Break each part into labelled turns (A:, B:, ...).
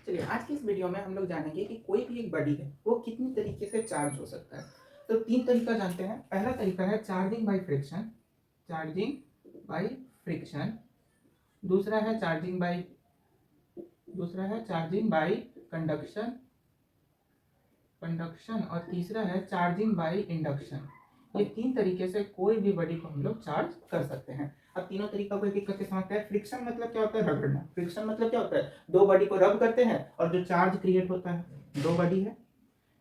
A: चलिए आज की इस वीडियो में हम लोग जानेंगे कि कोई भी एक बॉडी है वो कितनी तरीके से चार्ज हो सकता है। तो तीन तरीका जानते हैं। पहला तरीका है charging by friction, charging by friction. दूसरा है चार्जिंग बाय कंडक्शन, और तीसरा है चार्जिंग बाय इंडक्शन। ये तीन तरीके से कोई भी बॉडी को हम लोग चार्ज कर सकते हैं। अब तीनों तरीका को एक एक करके समझते हैं। फ्रिक्शन मतलब क्या होता है? रगड़ना। फ्रिक्शन मतलब क्या होता है? दो बॉडी को रब करते हैं और जो चार्ज क्रिएट होता है, दो बॉडी है,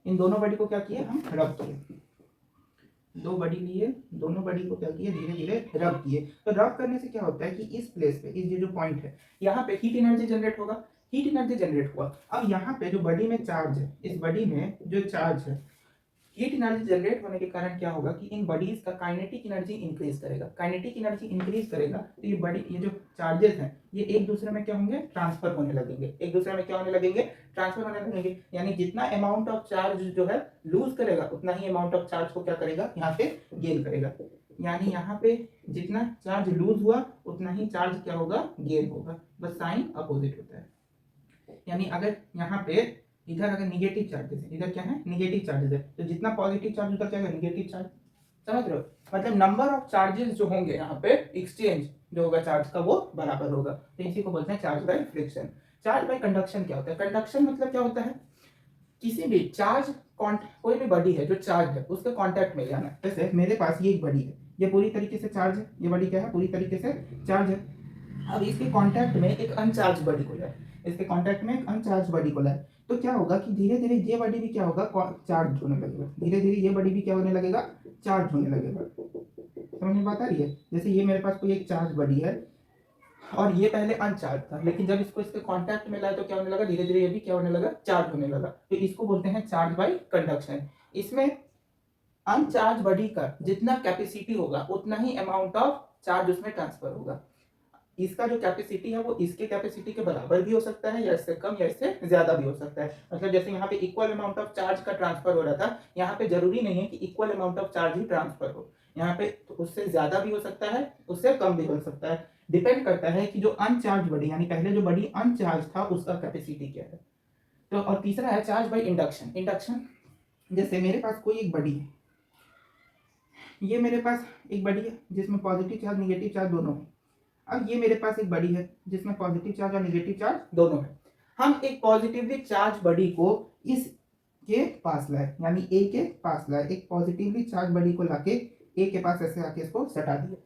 A: इन दोनों बॉडी को क्या किए हम? रब किए। दो बॉडी लिए, दोनों बॉडी को क्या किए? धीरे धीरे रब किए। तो रब करने से क्या होता है कि इस प्लेस पे, इस जो पॉइंट है, यहाँ पे हीट एनर्जी जनरेट होगा। हीट एनर्जी जनरेट हुआ। अब यहाँ पे जो बॉडी में चार्ज है, इस बॉडी में जो चार्ज है, हीट एनर्जी जनरेट होने के कारण क्या होगा कि इन बॉडीज का काइनेटिक एनर्जी इंक्रीज करेगा। काइनेटिक एनर्जी इंक्रीज करेगा तो ये जो चार्जेस हैं ये एक दूसरे में क्या होंगे? ट्रांसफर होने लगेंगे। एक दूसरे में क्या होने लगेंगे? ट्रांसफर होने लगेंगे। यानी जितना अमाउंट ऑफ चार्ज जो है लूज करेगा, उतना ही अमाउंट ऑफ चार्ज को क्या करेगा? यहाँ पे गेन करेगा। यानी यहाँ पे जितना चार्ज लूज हुआ उतना ही चार्ज क्या होगा? गेन होगा। बस साइन अपोजिट होता है। यानी अगर यहाँ पे इधर अगर निगेटिव चार्जेस है, इधर क्या है? निगेटिव चार्जेस है, तो जितना पॉजिटिव चार्ज उधर क्या है? Negative charge. समझ रहे हो? मतलब नंबर ऑफ चार्जेस जो होंगे यहाँ पे, एक्सचेंज जो होगा चार्ज का, वो बराबर होगा। तो इसी को बोलते हैं charge by friction. Charge by conduction क्या होता है? कंडक्शन मतलब क्या होता है? किसी भी चार्ज, कोई भी बॉडी है जो चार्ज है उसके कांटेक्ट में जाना। जैसे मेरे पास ये एक बॉडी है, ये पूरी तरीके से चार्ज है। ये बॉडी क्या है? पूरी तरीके से चार्ज है। अब इसके कांटेक्ट में एक अनचार्ज बॉडी को लाए, इसके कांटेक्ट में एक अनचार्ज बॉडी को लाए, तो क्या होगा कि धीरे धीरे ये बॉडी भी क्या होगा? चार्ज होने लगेगा। धीरे धीरे ये बॉडी भी क्या होने लगेगा? चार्ज होने लगेगा। समझ में बात आ रही है? जैसे ये मेरे पास कोई एक चार्ज बॉडी है और ये पहले अनचार्ज था, लेकिन जब इसको इसके कांटेक्ट में लाया तो क्या होने लगा? धीरे धीरे ये भी क्या होने लगा? चार्ज होने लगा। तो इसको बोलते हैं चार्ज बाय कंडक्शन। इसमें अनचार्ज बॉडी का जितना कैपेसिटी होगा उतना ही अमाउंट ऑफ चार्ज उसमें ट्रांसफर होगा। इसका जो कैपेसिटी है वो इसके कैपेसिटी के बराबर भी हो सकता है, या इससे कम, या इससे ज्यादा भी हो सकता है। मतलब जैसे यहाँ पे इक्वल अमाउंट ऑफ चार्ज का ट्रांसफर हो रहा था, यहाँ पे जरूरी नहीं है कि equal amount of charge he transfer हो। यहाँ पे तो उससे ज्यादा भी हो सकता है, उससे कम भी हो सकता है। डिपेंड करता है कि जो अनचार्ज बॉडी, यानी पहले जो बॉडी अनचार्ज था उसका कैपेसिटी क्या है। तो और तीसरा है चार्ज बाय इंडक्शन। इंडक्शन जैसे मेरे पास कोई एक बॉडी है, ये मेरे पास एक बॉडी है जिसमें पॉजिटिव चार्ज निगेटिव चार्ज दोनों है। अब ये मेरे पास एक बॉडी है जिसमें पॉजिटिव चार्ज और नेगेटिव चार्ज दोनों है। हम एक पॉजिटिवली चार्ज बॉडी को इस के पास लाए, यानी ए के पास लाए। एक पॉजिटिवली चार्ज बॉडी को लाके ए के पास ऐसे आके इसको सटा दिया।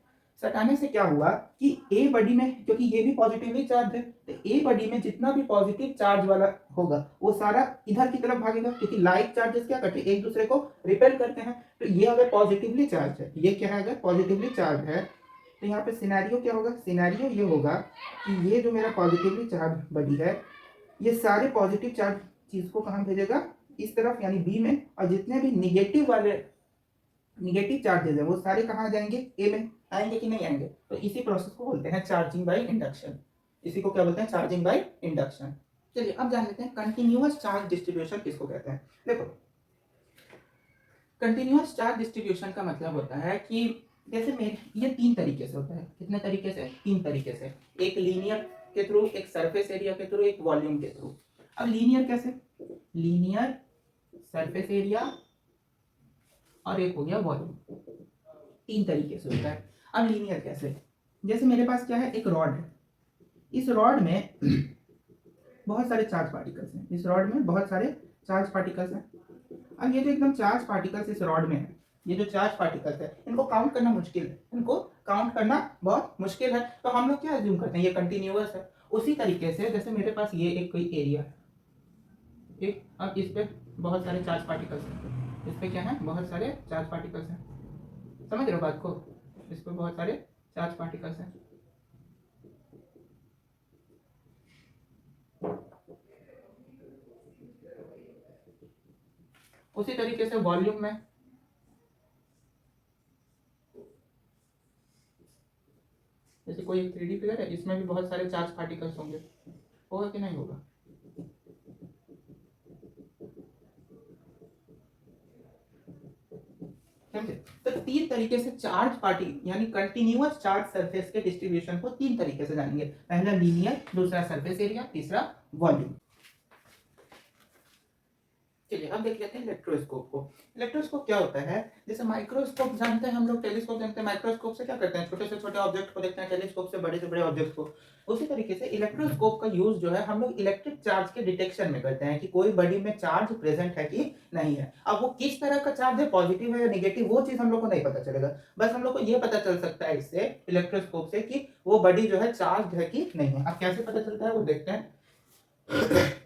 A: सटाने से क्या हुआ कि ए बॉडी में, क्योंकि ये भी पॉजिटिवली चार्ज है, तो ए बॉडी में जितना भी पॉजिटिव चार्ज वाला होगा वो सारा इधर की तरफ भागेगा, क्योंकि लाइक चार्जेस क्या करते हैं? एक दूसरे को रिपेल करते हैं। तो ये अगर पॉजिटिवली चार्ज है, ये क्या है? अगर पॉजिटिवली चार्ज है, तो यहाँ पे सिनेरियो क्या होगा? सिनेरियो ये होगा कि ये जो मेरा पॉजिटिवली चार्ज बॉडी है, ये सारे पॉजिटिव चार्ज चीज को कहाँ भेजेगा? इस तरफ, यानी बी में। और जितने भी निगेटिव वाले निगेटिव चार्जेस है वो सारे कहाँ जाएंगे? ए में। आएंगे कि नहीं आएंगे? तो इसी प्रोसेस को बोलते हैं चार्जिंग बाय इंडक्शन। इसी को क्या बोलते हैं? Charging by induction. चलिए अब जान लेते हैं कंटिन्यूअस चार्ज डिस्ट्रीब्यूशन किसको कहते हैं। देखो, कंटिन्यूअस चार्ज डिस्ट्रीब्यूशन का मतलब होता है कि जैसे मेरे ये तीन तरीके से होता है। कितने तरीके से? तीन तरीके से। एक लीनियर के थ्रू, एक सरफेस एरिया के थ्रू, एक वॉल्यूम के थ्रू। अब लीनियर कैसे? लीनियर, सरफेस एरिया और एक हो गया वॉल्यूम। तीन तरीके से होता है। अब लीनियर कैसे? जैसे मेरे पास क्या है? एक रॉड है। इस रॉड में बहुत सारे चार्ज पार्टिकल्स हैं। इस रॉड में बहुत सारे चार्ज पार्टिकल्स हैं। अब ये जो एकदम चार्ज पार्टिकल्स इस रॉड में है, ये जो चार्ज पार्टिकल्स है, इनको काउंट करना मुश्किल है। इनको काउंट करना बहुत मुश्किल है। तो हम लोग क्या अज्यूम करते हैं? ये कंटिन्यूअस है। उसी तरीके से जैसे मेरे पास ये एक कोई एरिया है, ठीक। अब इस पे बहुत सारे चार्ज पार्टिकल्स हैं। इस पे क्या है? बहुत सारे चार्ज पार्टिकल्स हैं। समझ रहे हो बात को? इस पे बहुत सारे चार्ज पार्टिकल्स हैं। उसी तरीके से वॉल्यूम में, जैसे कोई एक 3D फिगर है, इसमें भी बहुत सारे चार्ज पार्टिकल्स होंगे। होगा कि नहीं होगा? समझे? तो तीन तरीके से चार्ज पार्टी, यानी कंटिन्यूअस चार्ज सरफेस के डिस्ट्रीब्यूशन को तीन तरीके से जानेंगे। पहला लीनियर, दूसरा सरफेस एरिया, तीसरा वॉल्यूम। चलिए अब देख लेते हैं इलेक्ट्रोस्कोप को। इलेक्ट्रोस्कोप क्या होता है? जैसे माइक्रोस्कोप जानते हैं हम लोग, टेलीस्कोप जानते हैं। माइक्रोस्कोप से क्या करते हैं? छोटे से छोटे ऑब्जेक्ट को देखते हैं, टेलीस्कोप से बड़े ऑब्जेक्ट को। उसी तरीके से इलेक्ट्रोस्कोप का यूज जो है हम लोग इलेक्ट्रिक चार्ज के डिटेक्शन में करते हैं कि कोई बॉडी में चार्ज प्रेजेंट है कि नहीं है। अब वो किस तरह का चार्ज है, पॉजिटिव है या नेगेटिव, वो चीज हम लोग को नहीं पता चलेगा। बस हम लोग को ये पता चल सकता है इससे, इलेक्ट्रोस्कोप से, कि वो बॉडी जो है चार्ज है कि नहीं है। अब कैसे पता चलता है वो देखते हैं।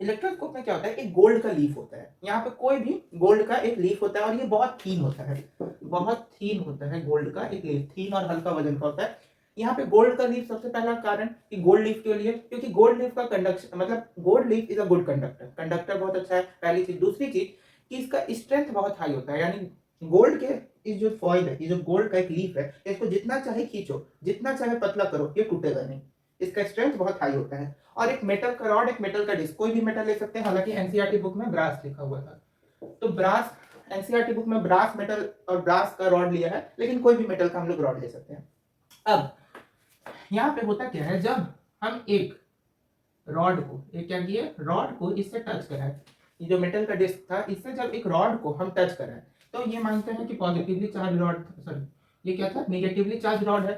A: इलेक्ट्रोस्कोप में क्या होता है, एक गोल्ड का लीफ होता है। यहाँ पे कोई भी गोल्ड का एक लीफ होता है और ये बहुत थीन होता है, बहुत थीन होता है गोल्ड का एक लीफ, थीन और हल्का वजन का होता है। यहाँ पे गोल्ड का लीफ, सबसे पहला कारण कि गोल्ड लीफ के लिए, क्योंकि गोल्ड लीफ का कंडक्शन, मतलब gold leaf is a good conductor, conductor बहुत अच्छा है, पहली चीज। दूसरी चीज कि इसका स्ट्रेंथ बहुत हाई होता है, यानी गोल्ड के इस जो फॉइल है, ये जो गोल्ड का एक लीफ है, इसको जितना चाहे खींचो, जितना चाहे पतला करो, ये टूटेगा नहीं। इसका स्ट्रेंथ बहुत हाई होता है। और एक मेटल का रॉड, एक मेटल का डिस्क, कोई भी मेटल ले सकते हैं। हालांकि एनसीईआरटी बुक में ब्रास लिखा हुआ था, तो ब्रास, एनसीईआरटी बुक में ब्रास मेटल और ब्रास का रॉड लिया है, लेकिन कोई भी मेटल का हम लोग रॉड ले सकते हैं। अब यहाँ पे होता क्या है, जब हम एक रॉड को, एक क्या किए, रॉड को इससे टच कराए, ये जो मेटल का डिस्क था, इससे जब एक रॉड को हम टच कराए, तो ये मानते हैं कि पॉजिटिवली चार्ज रॉड, सॉरी ये क्या था, निगेटिवली चार्ज रॉड है।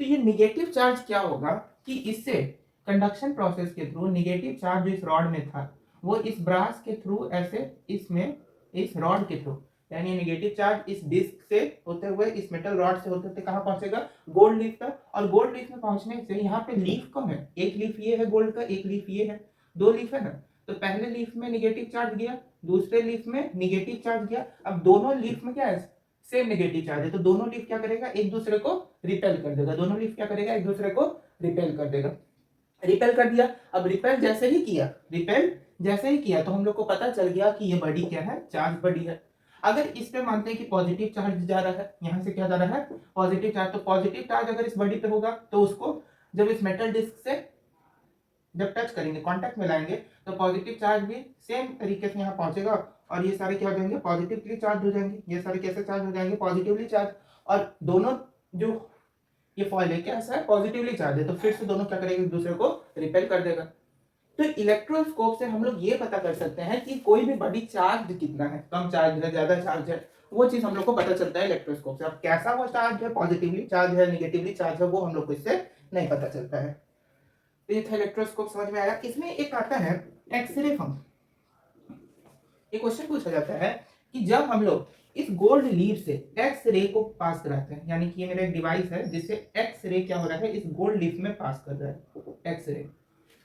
A: तो ये निगेटिव चार्ज क्या होगा कि इससे कंडक्शन प्रोसेस के थ्रू निगेटिव चार्ज जो इस रॉड में था, वो इस ब्रास के थ्रू ऐसे इसमें, इस रॉड के थ्रू, यानी नेगेटिव चार्ज इस डिस्क से होते हुए, इस मेटल रॉड से होते हुए कहाँ पहुंचेगा, गोल्ड लीफ तक। और गोल्ड लीफ में पहुंचने से यहाँ पे लीफ कम है, एक लीफ ये है गोल्ड का, एक लीफ ये है, दो लीफ है ना। तो पहले लीफ में निगेटिव चार्ज गया, दूसरे लीफ में निगेटिव चार्ज गया। अब दोनों लीफ में क्या है, सेम नेगेटिव चार्ज है, तो दोनों लीफ क्या करेगा, एक दूसरे को रिपेल कर देगा। दोनों लीफ क्या करेगा, एक दूसरे को रिपेल कर देगा। रिपेल कर दिया। अब रिपेल जैसे ही किया, रिपेल जैसे ही किया, तो हम लोग को पता चल गया कि ये बॉडी क्या है, चार्ज बॉडी है। अगर इस पे मानते हैं कि पॉजिटिव चार्ज जा रहा है, यहाँ से क्या जा रहा है, पॉजिटिव चार्ज, तो पॉजिटिव चार्ज अगर इस बॉडी पे होगा, तो उसको जब इस मेटल डिस्क से जब टच करेंगे, कांटेक्ट में लाएंगे, तो पॉजिटिव चार्ज भी सेम तरीके से यहाँ पहुंचेगा, और ये सारे क्या हो जाएंगे, पॉजिटिवली चार्ज हो जाएंगे। ये सारे कैसे चार्ज हो जाएंगे, पॉजिटिवली चार्ज। और दोनों जो ये फॉइल है, कैसा है, पॉजिटिवली चार्ज है, तो फिर से दोनों क्या करेंगे, एक दूसरे को रिपेल कर देगा। तो इलेक्ट्रोस्कोप से हम लोग ये पता कर सकते हैं कि कोई भी बॉडी चार्ज कितना है, कम चार्ज है, ज्यादा चार्ज है, वो चीज हम लोग को पता चलता है इलेक्ट्रोस्कोप से। अब कैसा वो चार्ज है, पॉजिटिवली चार्ज है, निगेटिवली चार्ज है, वो हम लोग को इससे नहीं पता चलता है। तो ये था इलेक्ट्रोस्कोप, समझ में आया। इसमें एक आता है एक्सरे फंक्शन। एक क्वेश्चन पूछा जाता है कि जब हम लोग इस गोल्ड लीफ से एक्स रे को पास कराते हैं, यानी कि ये मेरा एक डिवाइस है जिससे एक्स रे क्या हो रहा है, इस गोल्ड लीफ में पास कर रहा है एक्स रे,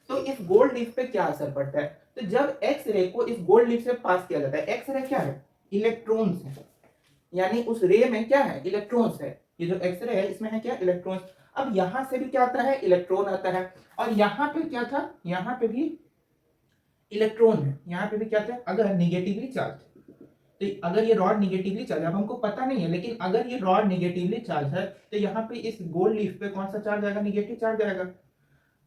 A: तो इस गोल्ड लीफ पे क्या असर पड़ता है। तो जब एक्स रे को इस गोल्ड लीफ से पास किया जाता है, एक्स रे क्या है, इलेक्ट्रॉन्स है, यानी उस रे में क्या है, इलेक्ट्रॉन्स है। ये जो एक्स रे है इसमें है क्या, इलेक्ट्रॉन्स। अब यहां से भी क्या आता है, इलेक्ट्रॉन आता है, और यहाँ पे क्या था, यहाँ पे भी इलेक्ट्रॉन है, यहाँ पे भी क्या था, अगर निगेटिवली चार्ज, तो अगर ये रॉड निगेटिवली चार्ज है, अब हमको पता नहीं है, लेकिन अगर ये रॉड निगेटिवली चार्ज है, तो यहाँ पे इस गोल्ड लीफ पे कौन सा चार्ज आएगा, निगेटिव चार्ज आएगा।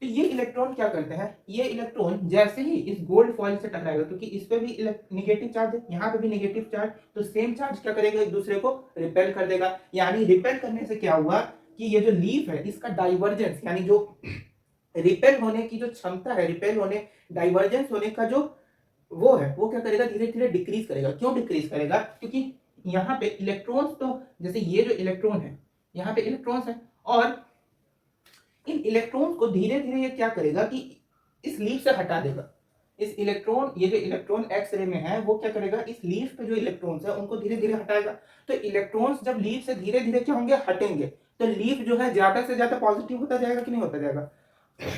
A: तो ये इलेक्ट्रॉन क्या करते हैं, ये इलेक्ट्रॉन जैसे ही इस गोल्ड फॉइल से टकराएगा, क्योंकि इस पे भी निगेटिव चार्ज है, यहाँ पे भी निगेटिव चार्ज, तो सेम चार्ज क्या करेगा, एक दूसरे को रिपेल कर देगा। यानी रिपेल करने से क्या हुआ कि ये जो लीफ है इसका डाइवर्जेंस, यानी जो रिपेल होने की जो क्षमता है, रिपेल होने, डाइवर्जेंस होने का जो वो है, वो क्या करेगा, धीरे धीरे डिक्रीज करेगा। क्यों डिक्रीज करेगा, क्योंकि यहाँ पे इलेक्ट्रॉन्स, तो जैसे ये जो इलेक्ट्रॉन है, यहाँ पे इलेक्ट्रॉन्स है, और इन इलेक्ट्रॉन्स को धीरे धीरे ये क्या करेगा कि इस लीफ से हटा देगा। इस इलेक्ट्रॉन, ये जो इलेक्ट्रॉन एक्स रे में है, वो क्या करेगा, इस लीफ पे जो इलेक्ट्रॉन्स है उनको धीरे धीरे हटाएगा। तो इलेक्ट्रॉन्स जब लीफ से धीरे धीरे क्या होंगे, हटेंगे, तो लीफ जो है ज्यादा से ज्यादा पॉजिटिव होता जाएगा कि नहीं होता जाएगा।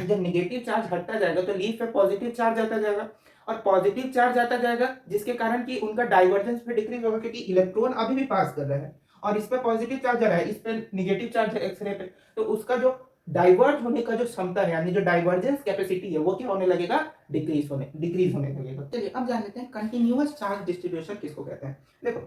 A: जब निगेटिव चार्ज हटता जाएगा तो लीफ पे पॉजिटिव चार्ज आता जाएगा, और पॉजिटिव चार्ज आता जाएगा, जिसके कारण कि उनका डाइवर्जेंस पे डिक्रीज होगा, क्योंकि इलेक्ट्रॉन अभी भी पास कर रहा है, और इस पे पॉजिटिव चार्ज आ रहा है, इस पे निगेटिव चार्ज है एक्सरे पे, तो उसका जो डाइवर्ज होने का जो क्षमता है, यानी जो डाइवर्जेंस कैपेसिटी है, वो क्या होने लगेगा, डिक्रीज होने लगेगा। चलिए अब जान लेते हैं कंटिन्यूअस चार्ज डिस्ट्रीब्यूशन किसको कहते हैं। देखो,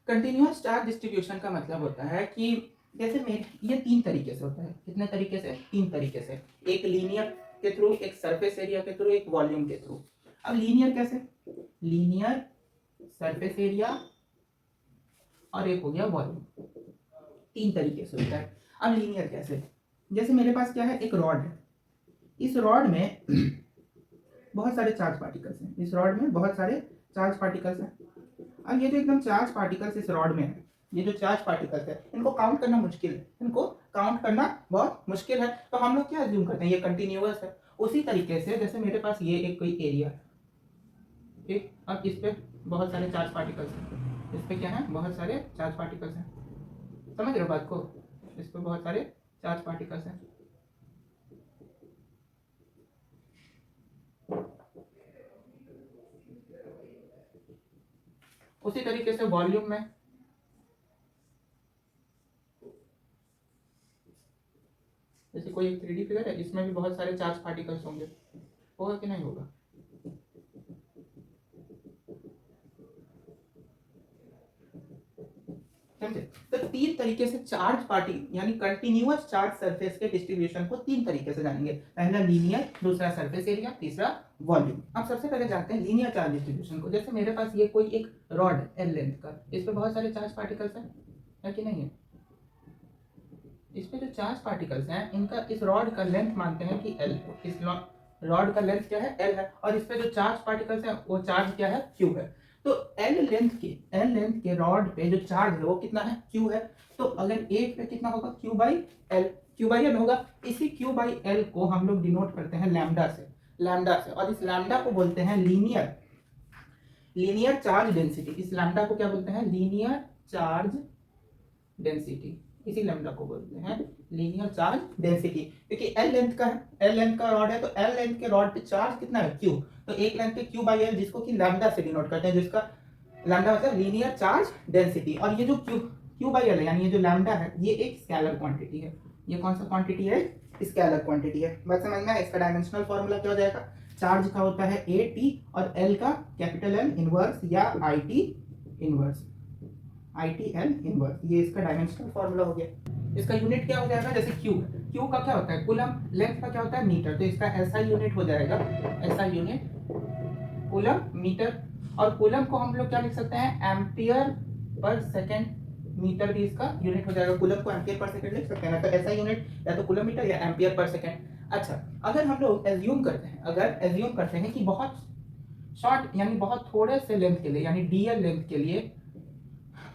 A: कंटिन्यूअस चार्ज डिस्ट्रीब्यूशन का मतलब होता है कि जैसे में ये तीन तरीके से होता है। कितने तरीके से, तीन तरीके से। एक लीनियर के थ्रू, एक सरफेस एरिया के थ्रू, एक वॉल्यूम के थ्रू। अब लीनियर कैसे, लीनियर, सरफेस एरिया, और एक हो गया वॉल्यूम, तीन तरीके से होता है। अब लीनियर कैसे, जैसे मेरे पास क्या है, एक रॉड है, इस रॉड में बहुत सारे चार्ज पार्टिकल्स हैं, इस रॉड में बहुत सारे चार्ज पार्टिकल्स हैं। अब ये जो एकदम चार्ज पार्टिकल्स इस रॉड में है, ये जो चार्ज पार्टिकल्स है इनको काउंट करना मुश्किल है, इनको काउंट करना बहुत मुश्किल है। तो हम लोग क्या अज्यूम करते हैं, ये कंटिन्यूअस है। उसी तरीके से जैसे मेरे पास ये एक कोई एरिया है, ठीक, अब इस पे बहुत सारे चार्ज पार्टिकल्स हैं, इस पे क्या है, बहुत सारे चार्ज पार्टिकल्स हैं, समझ रहे हो बात को, इस पे बहुत सारे चार्ज पार्टिकल्स हैं। उसी तरीके से वॉल्यूम में जैसे कोई एक 3D फिगर है, इसमें भी बहुत सारे चार्ज पार्टिकल्स होंगे, होगा कि नहीं होगा? समझे? तो तीन तरीके से चार्ज पार्टी यानी कंटिन्यूअस चार्ज सरफेस के डिस्ट्रीब्यूशन को तीन तरीके से जानेंगे। पहला लीनियर, दूसरा सरफेस एरिया, तीसरा वॉल्यूम। अब सबसे पहले जानते हैं लीनियर चार्ज डिस्ट्रीब्यूशन को। जैसे मेरे पास ये कोई एक रॉड है एल लेंथ का, इस पे बहुत सारे चार्ज पार्टिकल्स हैं, है कि नहीं है? इस पे जो चार्ज पार्टिकल्स हैं इनका इस रॉड का लेंथ मानते हैं कि एल, इस रॉड का लेंथ क्या है, एल है, और इस पे जो चार्ज पार्टिकल्स हैं वो चार्ज क्या है, क्यू है। तो एल लेंथ के रॉड पे जो चार्ज है वो कितना है, क्यू है। तो अगर एक पे कितना होगा, क्यू बाई एल होगा। इसी क्यू बाई एल को हम लोग डिनोट करते हैं लैम्डा से, और इस लैम्डा को बोलते हैं लीनियर चार्ज डेंसिटी। इस लैम्डा को क्या बोलते हैं, लीनियर चार्ज डेंसिटी। इसी लैम्डा को बोलते हैं लीनियर चार्ज डेंसिटी, क्योंकि एल लेंथ का रॉड है, तो एल लेंथ के रॉड पे चार्ज कितना है, क्यू। तो एक लेंथ के क्यू बाई एल, जिसको कि लैम्डा से डिनोट करते हैं, जिसका लैम्डा मतलब लीनियर चार्ज डेंसिटी। और ये जो क्यू बाई एल है यानी ये जो लैम्डा है, ये एक स्केलर क्वांटिटी है। ये कौन सा क्वांटिटी है, स्केलर क्वांटिटी है। बात समझ में? इसका डायमेंशनल फॉर्मूला क्या हो जाएगा, चार्ज का होता है ए टी, और एल का कैपिटल एल इनवर्स या I T inverse, ITL inverse. ये इसका डायमेंशनल फॉर्मूला हो गया। इसका यूनिट क्या हो जाएगा, जैसे क्यू का क्या होता है, कूलम, लेंथ का क्या होता है, मीटर, तो इसका SI यूनिट हो जाएगा, SI यूनिट कूलम मीटर। और कूलम को हम लोग क्या लिख सकते हैं, एम्पियर पर सेकेंड मीटर भी इसका यूनिट हो जाएगा। कूलम को एम्पियर पर सेकेंड लिख सकते हैं ना, तो SI यूनिट या तो कूलम मीटर या एम्पियर पर सेकेंड। अच्छा, अगर हम लोग एज्यूम करते हैं कि बहुत शॉर्ट यानी बहुत थोड़े से लेंथ के लिए, यानी DL लेंथ के लिए,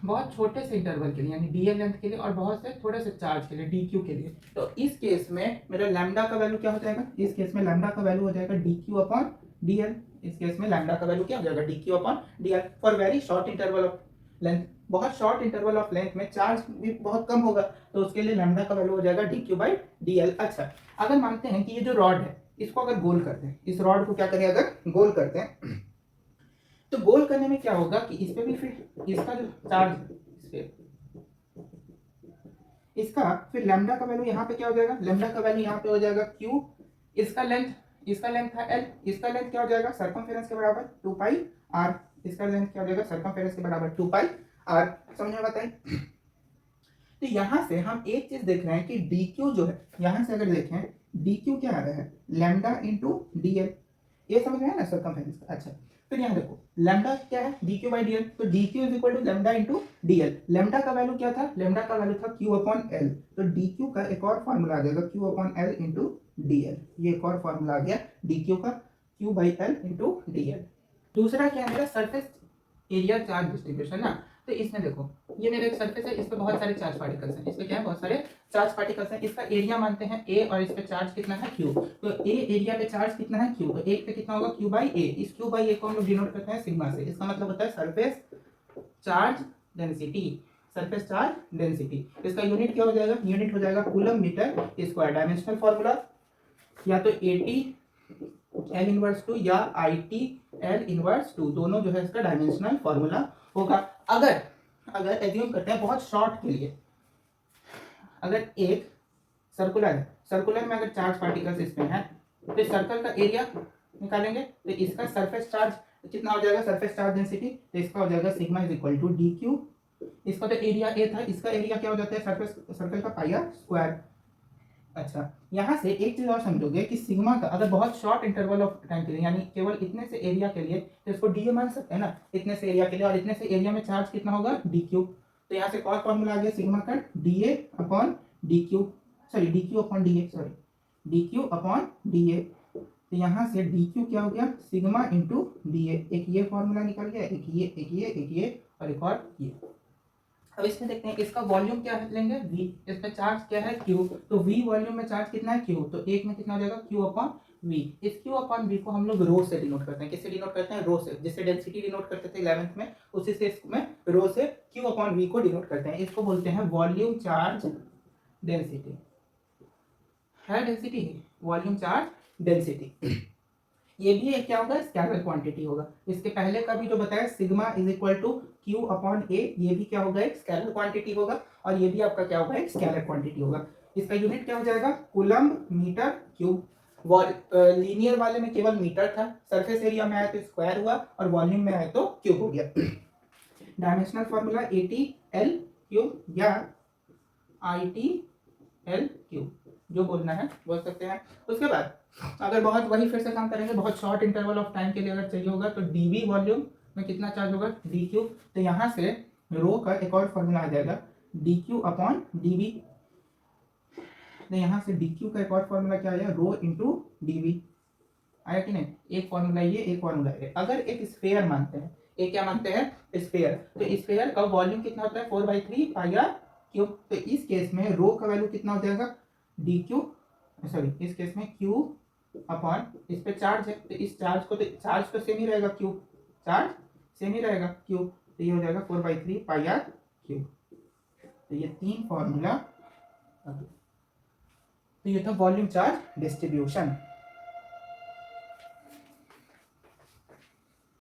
A: बहुत छोटे से इंटरवल के लिए यानी DL लेंथ के लिए, और बहुत से थोड़े से चार्ज के लिए DQ के लिए, तो इस केस में मेरा लैम्डा का वैल्यू क्या हो जाएगा, इस केस में लैम्डा का वैल्यू हो जाएगा DQ अपॉन DL। इस केस में लैम्डा का वैल्यू क्या हो जाएगा, DQ upon DL for very short interval of length. बहुत शॉर्ट इंटरवल ऑफ लेंथ में चार्ज भी बहुत कम होगा, तो उसके लिए लैम्डा का वैल्यू हो जाएगा DQ बाई DL। अच्छा, अगर मानते हैं कि ये जो रॉड है इसको अगर गोल करते हैं, इस रॉड को क्या करें, अगर गोल करते हैं, तो गोल करने में क्या होगा कि इस पे भी फिर इसका जो चार्ज इसका फिर लैम्डा का वैल्यू यहाँ पे क्या हो जाएगा, लैम्डा का वैल्यू यहाँ पे हो जाएगा क्यू। इसका लेंथ था एल, इसका लेंथ क्या हो जाएगा, सर्कमफेरेंस के बराबर 2 पाई आर। इसका लेंथ क्या हो जाएगा, सर्कमफेरेंस के बराबर 2 पाई आर। समझ में बताइए? तो यहाँ से हम एक चीज देख रहे हैं कि DQ जो है, यहाँ से अगर देखें DQ क्या आ रहा है, लैम्डा इंटू DL। ये समझ में है ना, सर्कमफेरेंस का। अच्छा, फिर यहाँ देखो लैम्डा क्या है, DQ बाई DL, तो DQ is equal to lambda into DL। Lambda का वैल्यू क्या था, लैम्डा का वैल्यू था Q अपॉन L, तो DQ का एक और फॉर्मूला आ जाएगा Q upon L into DL। ये एक और फॉर्मूला आ गया DQ का, Q by L into DL। दूसरा क्या है मेरा, सरफेस एरिया चार्ज डिस्ट्रीब्यूशन ना। तो इसमें देखो ये मेरा एक सरफेस है, इस पे बहुत सारे चार्ज पार्टिकल्स हैं, इस पे क्या है, बहुत सारे चार्ज पार्टिकल्स हैं। इसका एरिया मानते हैं A, और इस पे चार्ज कितना है, Q। तो A एरिया पे चार्ज कितना है, Q, तो एक पे कितना होगा, Q बाई A। इस Q बाई A को हम लोग डिनोट करते हैं सिग्मा से। इसका मतलब होता है surface charge density, surface charge density. इसका यूनिट क्या हो जाएगा, यूनिट हो जाएगा coulomb metre square. Dimensional formula या तो AT L इनवर्स 2 या IT L इनवर्स 2, दोनों जो है इसका डायमेंशनल फॉर्मूला होगा। अगर एज्यूम करते हैं बहुत शॉर्ट के लिए, अगर एक सर्कुलर में अगर चार्ज पार्टिकल्स इसमें है, तो सर्कल का एरिया निकालेंगे, तो इसका सरफेस चार्ज कितना हो जाएगा, सरफेस चार्ज डेंसिटी, तो इसका हो जाएगा sigma is equal to DQ। इसका तो एरिया A था, इसका एरिया क्या हो जाता है, सर्कल का पाई आर स्क्वायर। अच्छा, यहाँ से एक चीज और समझोगे कि सिग्मा का अगर बहुत शॉर्ट इंटरवल ऑफ टाइम के लिए, यानी केवल इतने से एरिया के लिए, तो इसको DA मान सकते हैं ना, इतने से एरिया के लिए, और इतने से एरिया में चार्ज कितना होगा, DQ। तो यहाँ से कौन फॉर्मूला आ गया सिग्मा का, DA upon DQ, sorry DQ upon DA, sorry DQ upon DA। तो यहाँ से डी क्यू क्या हो गया, सिग्मा इंटू डी ए। एक ये फॉर्मूला निकल गया, एक ये, एक ये, एक ये और एक और ये। अब इसमें देखते हैं इसका वॉल्यूम क्या है, लेंगे v, इसका चार्ज क्या है q, तो v वॉल्यूम में चार्ज कितना है q, तो एक में कितना हो जाएगा q अपॉन v। इस q अपॉन v को हम लोग रो से डिनोट करते हैं, किससे डिनोट करते हैं, रो से, जिससे डेंसिटी डिनोट करते थे 11th में, उसी से इसमें रो से q अपॉन v को डिनोट करते हैं। इसको बोलते हैं वॉल्यूम चार्ज डेंसिटी, है डेंसिटी, वॉल्यूम चार्ज डेंसिटी। ये भी एक क्या होगा, स्केलर क्वांटिटी होगा। इसके पहले का भी जो बताया sigma is equal to Q upon A, ये भी क्या होगा, एक स्केलर क्वांटिटी होगा, और ये भी आपका क्या होगा, एक स्केलर क्वांटिटी होगा। इसका यूनिट क्या हो जाएगा, कूलम्ब मीटर क्यूब। लीनियर वाले में केवल मीटर था, सरफेस एरिया में आया तो स्क्वायर हुआ, और वॉल्यूम में आया तो क्यूब हो गया। डायमेंशनल फॉर्मूला ATL क्यूब या ITL क्यूब, जो बोलना है बोल सकते हैं। उसके बाद अगर बहुत वही फिर से काम करेंगे, बहुत शॉर्ट इंटरवल ऑफ टाइम के लिए अगर चाहिए होगा, तो डीवी वॉल्यूम में कितना चार्ज होगा, डी क्यू। तो यहाँ से रो का एक और फॉर्मूला आ जाएगा, डी क्यू अपॉन डीवी। तो यहाँ से डी क्यू का एक और फॉर्मूला क्या आया, रो इंटू डीवी आया कि नहीं। एक फॉर्मूला ये, एक फॉर्मूला ये। अगर एक स्फेयर मानते हैं, एक क्या मानते हैं, स्फेयर, तो स्फेयर का वॉल्यूम कितना होता है 4/3 पाई आर क्यूब। तो इस केस में रो का वैल्यू कितना हो जाएगा, डी क्यू, सॉरी इस केस में क्यू अपॉन, इस पे चार्ज है तो इस चार्ज को, तो चार्ज तो सेम ही रहेगा क्यू, चार्ज सेम ही रहेगा क्यू, तो ये हो जाएगा 4/3 पाई आर क्यूब। तो ये तीन फॉर्मूला, तो ये था वॉल्यूम चार्ज डिस्ट्रीब्यूशन।